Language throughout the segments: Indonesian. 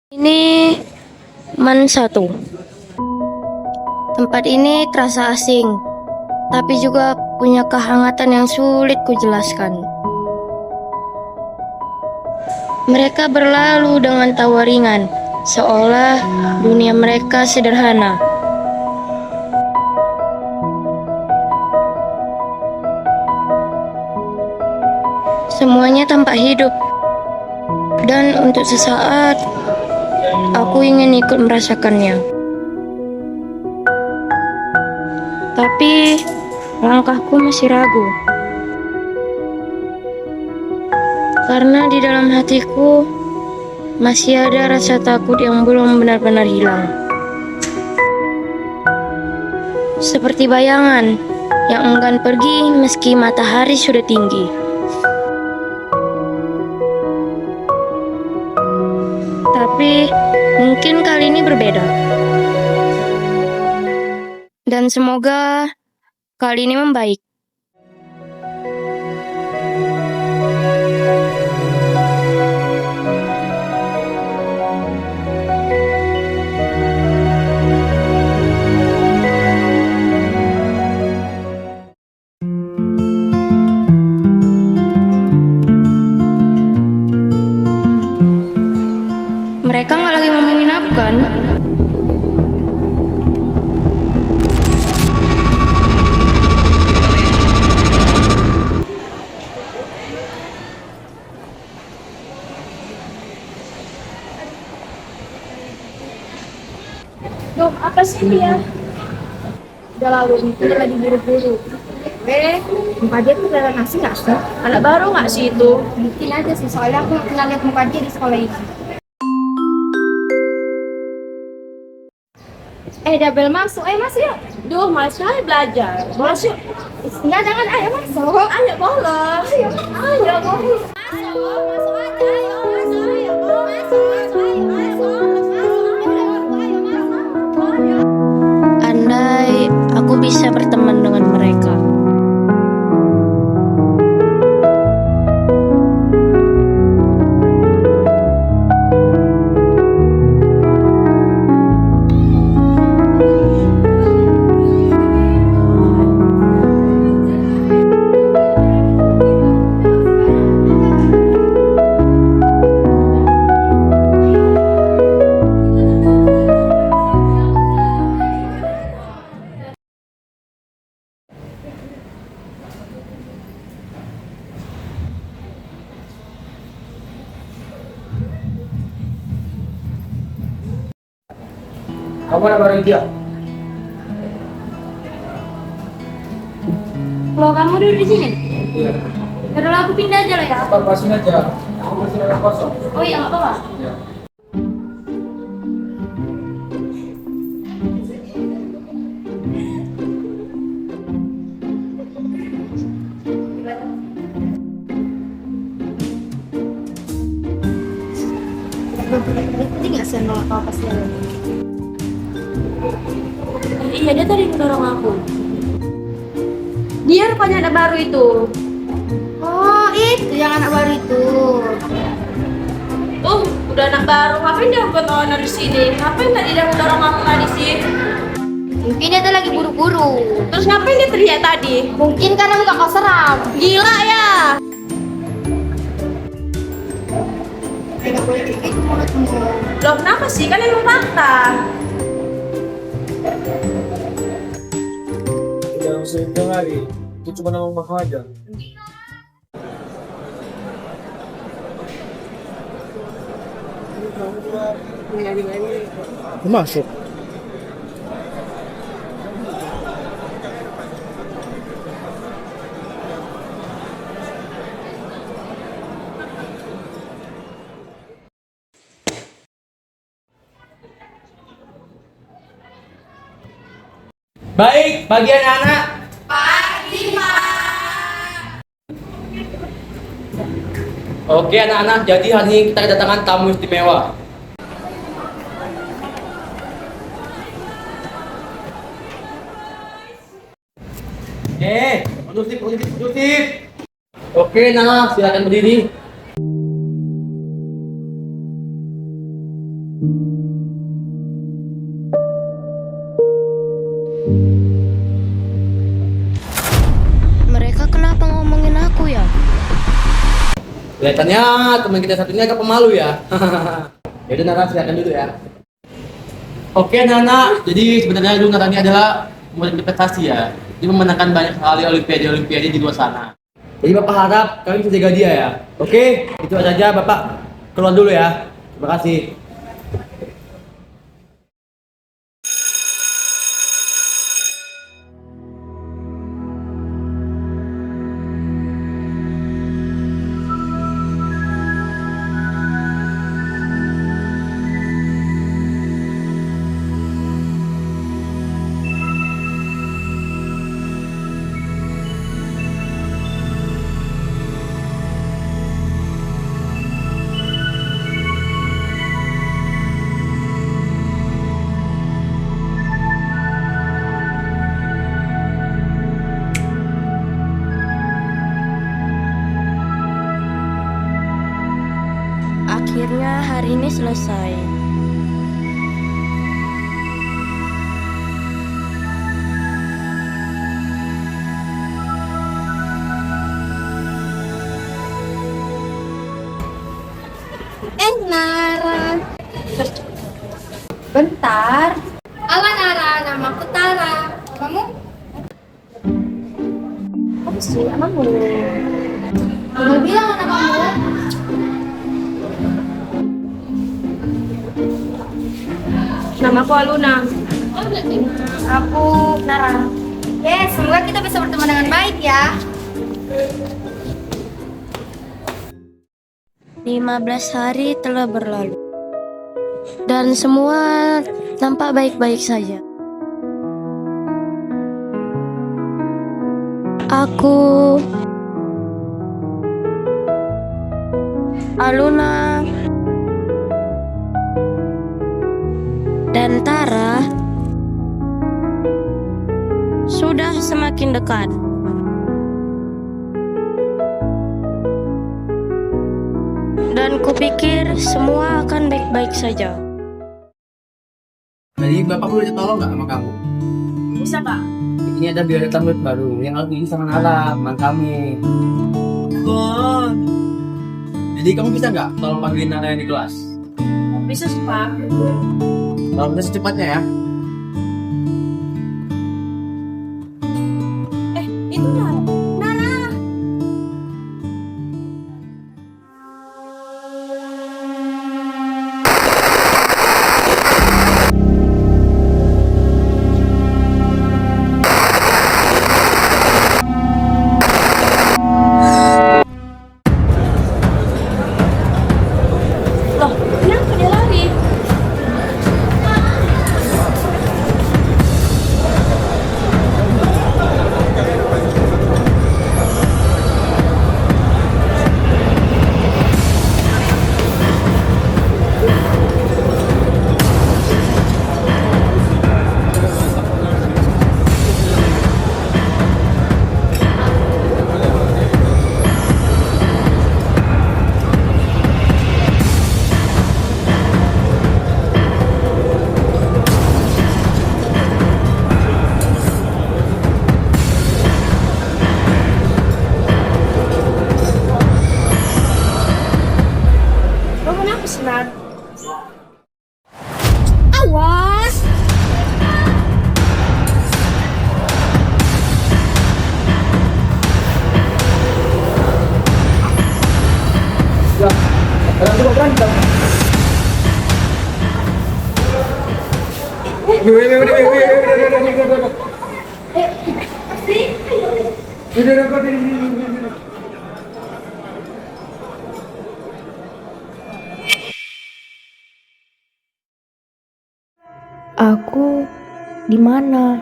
Ini Man satu. Tempat ini terasa asing, tapi juga punya kehangatan yang sulit kujelaskan. Mereka berlalu dengan tawa ringan, seolah dunia mereka sederhana. Semuanya tampak hidup, dan untuk sesaat aku ingin ikut merasakannya. Tapi langkahku masih ragu. Karena di dalam hatiku masih ada rasa takut yang belum benar-benar hilang. Seperti bayangan yang enggan pergi meski matahari sudah tinggi. Tapi mungkin kali ini berbeda. Dan semoga kali ini membaik. Mereka nggak lagi ngomongin aku kan? Duh, apa sih dia? Udah lalu itu lagi buru-buru. Muka dia tuh kelihatan asing nggak sih? Anak baru nggak sih itu? Mungkin aja sih, soalnya aku pernah lihat muka dia di sekolah ini. Dabel masuk, masuk yuk. Duh, malas sekali belajar. Masuk. Enggak, jangan, ayo masuk. Ayo boleh. Ayo boleh. Masuk aja, ayo masuk, ayo masuk, ayo masuk. Andai aku bisa berteman dengan mereka. Kamu ada bareng dia? Kalau kamu duduk di sini, Iya. yaudah lah, aku pindah aja lah ya. Apa pasin aja? Aku masih ada kosong. Oh iya, nggak apa-apa. Ya. Tadi nggak sih nolak apa sih? Iya, dia tadi mendorong aku. Dia rupanya anak baru itu. Oh, itu yang anak baru itu. Tuh, udah anak baru. Ngapain dia buat owner di sini? Ngapain tadi dia mendorong aku tadi sih? Mungkin dia tuh lagi buru-buru. Terus ngapain dia teriak tadi? Mungkin karena muka kau seram. Gila ya? Tidak boleh kayak gitu mulutmu. Loh, kenapa sih? Kan emang fakta. Jangan sering dengar, itu cuma nama makan aja. Masuk. Baik, bagi anak-anak. Oke anak-anak, jadi hari ini kita kedatangan tamu istimewa. Kondusif. Oke, anak-anak, silakan berdiri. Mereka kenapa ngomongin aku ya? Kelihatannya teman kita satunya agak pemalu ya. Yaudah Nara, silakan dulu ya. Oke Nana, jadi sebenarnya dulu Nara ini adalah murid investasi ya. Dia memenangkan banyak kali olimpiade di luar sana. Jadi Bapak harap kalian bisa jaga dia ya. Oke, itu saja Bapak keluar dulu ya. Terima kasih. Akhirnya hari ini selesai. Nara. Bentar. Halo Nara, namaku Tara. Kamu? Apa sih namamu? Udah bilang anak kamu. Namaku Aluna. Aku Nara. Semoga kita bisa bertemu dengan baik ya. 15 hari telah berlalu. Dan semua tampak baik-baik saja. Aku, Aluna, dan Tara sudah semakin dekat. Dan kupikir semua akan baik-baik saja. Jadi Bapak boleh tolong nggak sama kamu? Bisa Kak? Ini ada biodata murid baru yang harus diisi sama Nara, teman kami. Jadi kamu bisa nggak tolong panggilin Nara yang di kelas? Bisa sih Pak. Tolong bisa secepatnya ya. Itu Nara. Nara. Loh, kenapa dia lari? Lo kenapa sih, Nar? Awas. Aku di mana?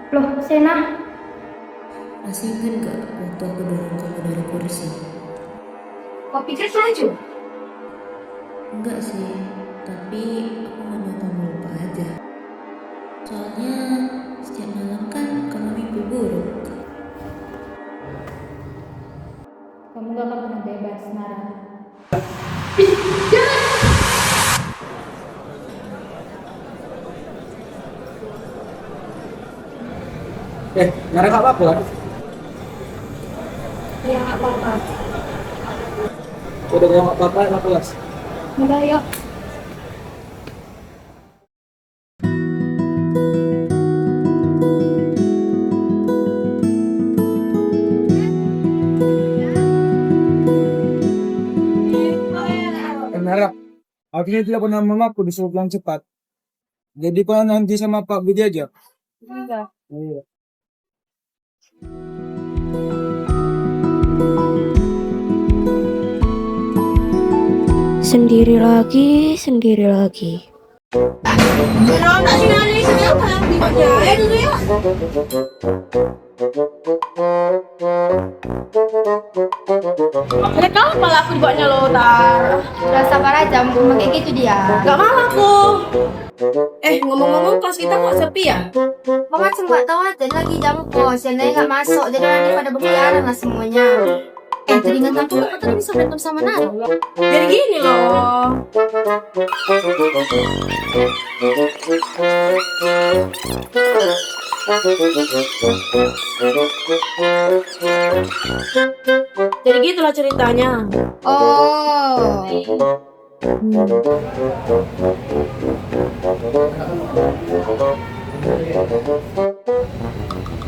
Loh, Sena, Masih ingat gak waktu aku dorong kamu dari kursi? Kau pikir selaju? Enggak sih, tapi aku gak mau kamu lupa aja. Soalnya setiap malam kan kamu mimpi buruk. Kamu gak akan pernah bebas, Nara. Nara gak apa-apa kan? Ya, gak apa-apa. Udah gak apa-apa, gak kelas. Udah, yuk. Nara, akhirnya tidak pernah mamaku disuruh pulang cepat. Jadi kau nanti sama Pak Budi aja. Enggak. Iya. Sendiri lagi, sendiri lagi. Kalau tak sih nari kenapa? Percaya dulu ya. Mereka apa lah aku dibuatnya lo tar? Udah sabar aja, mau kayak gitu dia. Gak mau aku. Ngomong-ngomong kelas kita kok sepi ya? Mama cuma tahu aja lagi jam kos, yang lain nggak masuk, jadi nanti pada berkeliaran lah semuanya. Teringat aku tadi bisa berantem sama Nara. Jadi gini loh. Jadi gitulah ceritanya. Oh.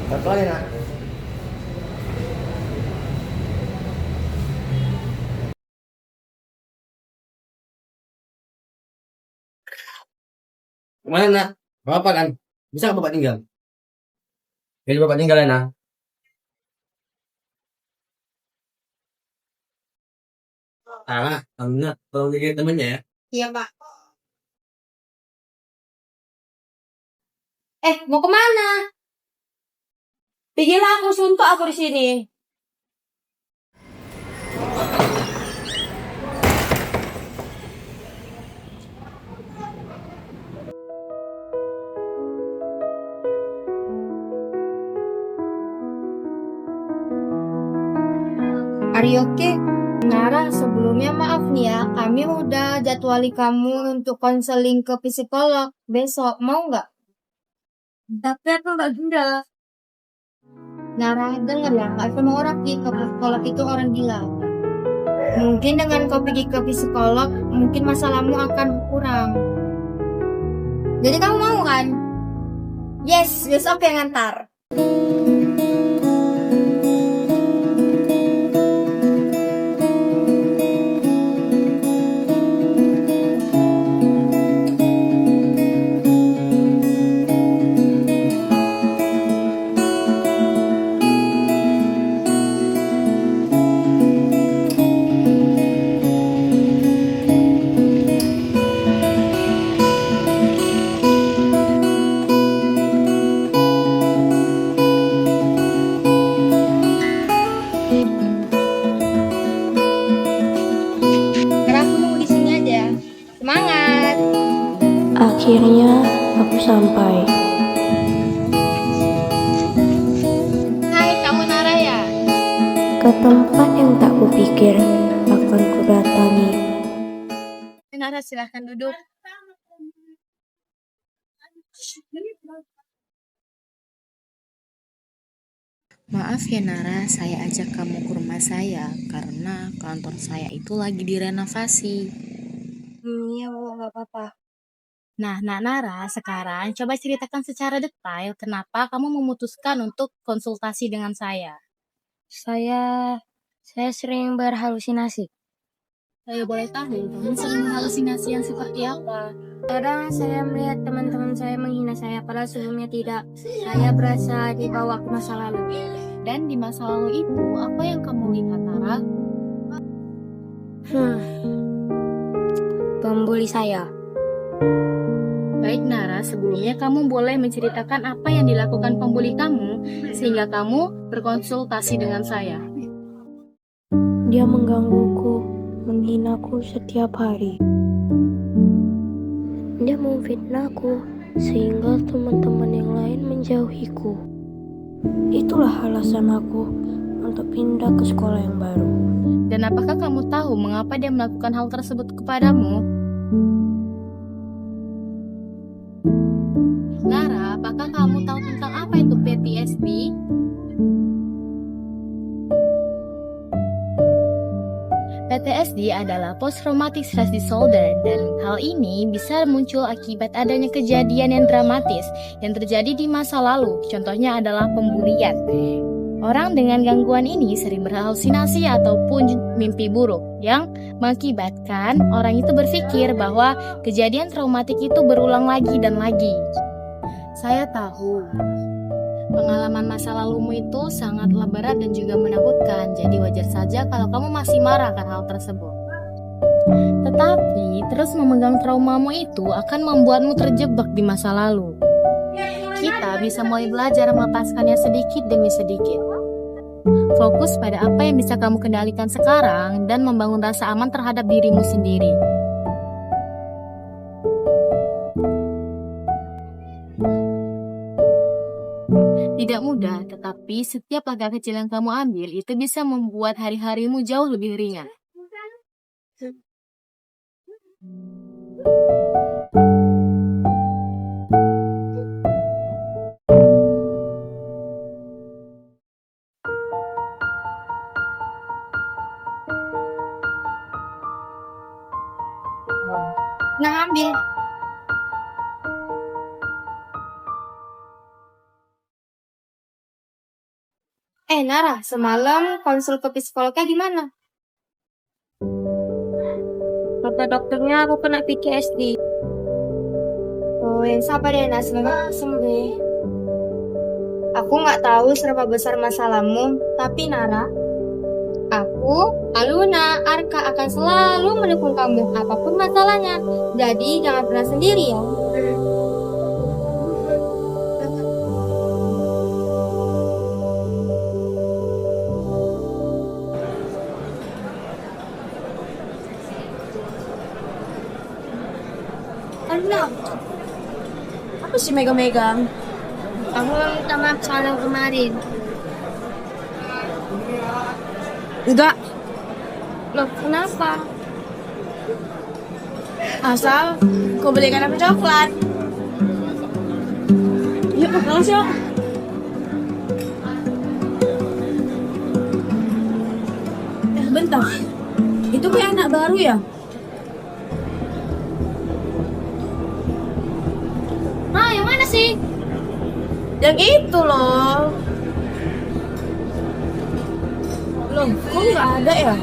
Satu lagi nak. Gimana nak? Bapak kan? Bisa nggak bapak tinggal? Jadi bapak tinggal ya nak? Nak, tolong jadi temennya ya. Iya, Pak. Mau kemana? Pikirlah aku suntuk aku di sini. Are you okay? Nara, sebelumnya maaf nih ya, kami udah jadwali kamu untuk konseling ke psikolog besok, mau nggak? Tapi aku nggak gila. Nara, denger ya, nggak semua orang pergi ke psikolog itu orang gila. Mungkin dengan kau pergi ke psikolog, mungkin masalahmu akan kurang. Jadi kamu mau kan? Yes, besok yang ngantar. Akhirnya aku sampai. Hai, kamu Nara ya? Ke tempat yang tak kupikir akan kudatangi. Nara, silahkan duduk. Maaf ya Nara, saya ajak kamu ke rumah saya karena kantor saya itu lagi direnovasi. Iya, nggak apa-apa. Nah, Nara, sekarang coba ceritakan secara detail kenapa kamu memutuskan untuk konsultasi dengan saya. Saya sering berhalusinasi. Saya boleh tahu, kamu sering halusinasi yang seperti apa? Kadang saya melihat teman-teman saya menghina saya, padahal sebelumnya tidak. Saya berasa dibawa ke masa lalu. Dan di masa lalu itu, apa yang kamu lihat, Nara? Pembuli saya. Baik Nara, sebelumnya kamu boleh menceritakan apa yang dilakukan pembuli kamu sehingga kamu berkonsultasi dengan saya. Dia menggangguku, menghinaku setiap hari. Dia memfitnahku sehingga teman-teman yang lain menjauhiku. Itulah alasan aku untuk pindah ke sekolah yang baru. Dan apakah kamu tahu mengapa dia melakukan hal tersebut kepadamu? Nara, apakah kamu tahu tentang apa itu PTSD? PTSD adalah Post Traumatic Stress Disorder dan hal ini bisa muncul akibat adanya kejadian yang dramatis yang terjadi di masa lalu. Contohnya adalah pembulian. Orang dengan gangguan ini sering berhalusinasi ataupun mimpi buruk yang mengakibatkan orang itu berpikir bahwa kejadian traumatik itu berulang lagi dan lagi. Saya tahu pengalaman masa lalumu itu sangatlah berat dan juga menakutkan, jadi wajar saja kalau kamu masih marah akan hal tersebut. Tetapi terus memegang traumamu itu akan membuatmu terjebak di masa lalu. Kita bisa mulai belajar melepaskannya sedikit demi sedikit. Fokus pada apa yang bisa kamu kendalikan sekarang dan membangun rasa aman terhadap dirimu sendiri. Tidak mudah, tetapi setiap langkah kecil yang kamu ambil itu bisa membuat hari-harimu jauh lebih ringan. Nah, ambil. Nara, semalam konsul ke psikolognya gimana? Kata dokternya aku kena PTSD. Oh, yang sabar ya, Nas. Semoga sembuh. Aku nggak tahu seberapa besar masalahmu, tapi Nara, aku, Aluna, Arka akan selalu mendukung kamu apapun masalahnya. Jadi jangan pernah sendiri ya. Anak, apa sih megang-megang? Aku minta maaf soal yang kemarin. Enggak, Loh, kenapa? asal kau belikan aku coklat. Yuk, makasih yuk. Bentar, itu kayak anak baru ya? Ah, yang mana sih? Yang itu loh. Loh, kok nggak ada ya?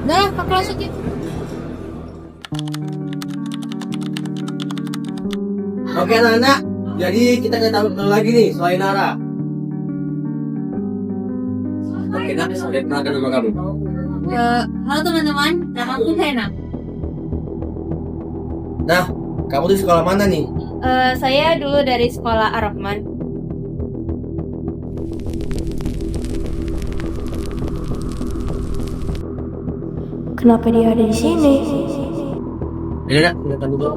Nah, ke kloset yuk. Oke anak-anak, jadi kita nggak tahu lagi nih selain Nara. Oke, Nara, saya kenalkan nama kamu. Halo teman-teman, nama aku Hena. Nah, kamu di sekolah mana nih? Saya dulu dari sekolah Ar-Rahman. Kenapa dia ada di sini? Ini nak, kenalkan dulu.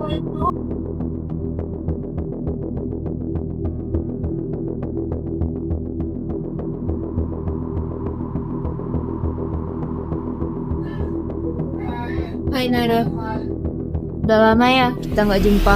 Hai Nara. Udah lama ya kita nggak jumpa.